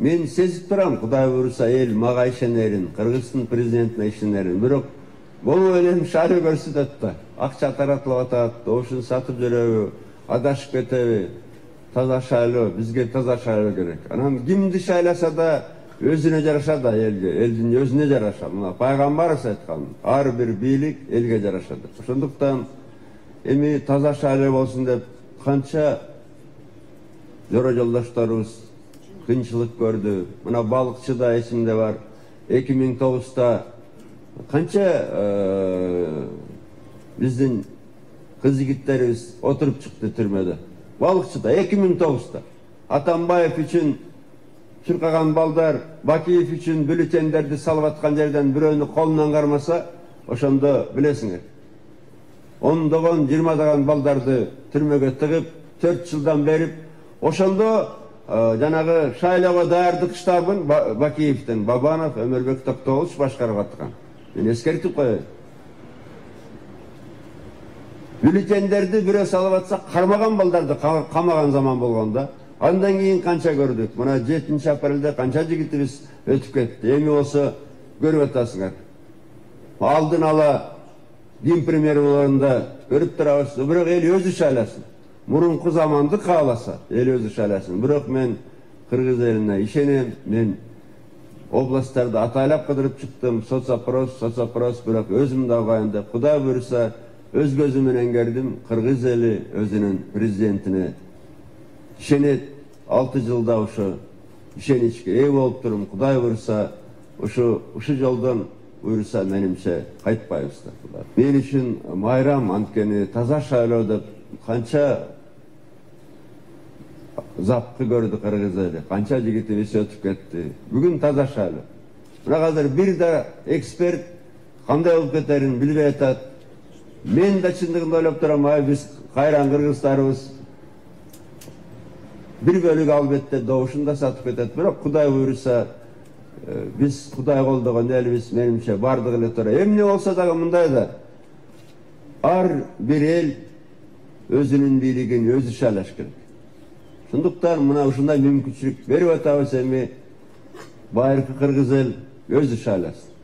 мен сезип турам, Кудай буйруса эл мага ишенерин, Кыргыздын президентине ишенерин. Бирок бул элем шары көрсөтөт да. Акча таратылып атат, ошун сатып жүрөбү, адашып кетеби? Таза шайлоо, бизге таза шайлоо керек. Анан кимди шайласа да өзүнө жараша да элге, элдин өзүнө жараша. Мына пайгамбарыбыз айткан, ар бир бийлик элге жараша деп. Ошондуктан эми таза шайлоо болсун деп канча жора жолдошторубуз кыйынчылык көрдү. Мына балыкчы да эсимде бар. 2009-та канча биздин кыз-жигиттерибиз отуруп чыкты түрмөдө. Балыкчыда 2009-та Атамбаев үчүн чуркаган балдар, Бакиев үчүн бюллетендерди салып аткан жерден бирөөнү колунан кармаса, ошондо билесиңер. Ондогон, 20даган балдарды түрмөгө тыгып, 4 жылдан берип, ошондо жанагы шайлоого даярдык штабын Бакиевден Бабанов, Өмөрбек Токтогулович башкарып аткан. Мен эскертип коеюн. Бюллетендерди бирөө салып атса, кармаган балдарды камаган заман болгондо. Андан кийин канча көрдүк. Мына 7 апрелде канча жигитибиз өтүп кетти. Эми болсо көрүп атасыңар. Алдын ала дин премьерлорунда көрүп турабыз. Бирок эл өзү шайласын. Мурунку заманды кааласа, эл өзү шайласын. Бирок мен кыргыз элине ишенем. Мен областтарды атайлап кыдырып чыктым. Соцопрос, бирок өзүм да байында Кудай буйруса өз көзүм менен көрдүм. Кыргыз эли өзүнүн президентине ишенет. 6 жылда ушу ишеничке ээ болуп турум. Кудай буйруса ушу жолдон буйруса менимче кайтпайбыз да. Мен үчүн майрам, анткени таза шайлоо деп канча запкы көрдү кыргыз эли. Канча жигитибиз өтүп кетти. Бүгүн таза шайлоо. Бирок азыр бир да эксперт кандай болуп кетерин билбей атат. Мен да чындыгында ойлоп турам, биз кайран кыргыздарыбыз бир бөлүк албетте добушун да сатып кетет. Бирок Кудай буйруса биз Кудай колдогон элбиз, менимче бардык эле туура. Эмне болсо дагы мындай да, ар бир эл өзүнүн бийлигин өзү шайлаш керек. Ошондуктан мына ушундай мүмкүнчүлүк берип атабыз, эми байыркы кыргыз эл өзү шайласын.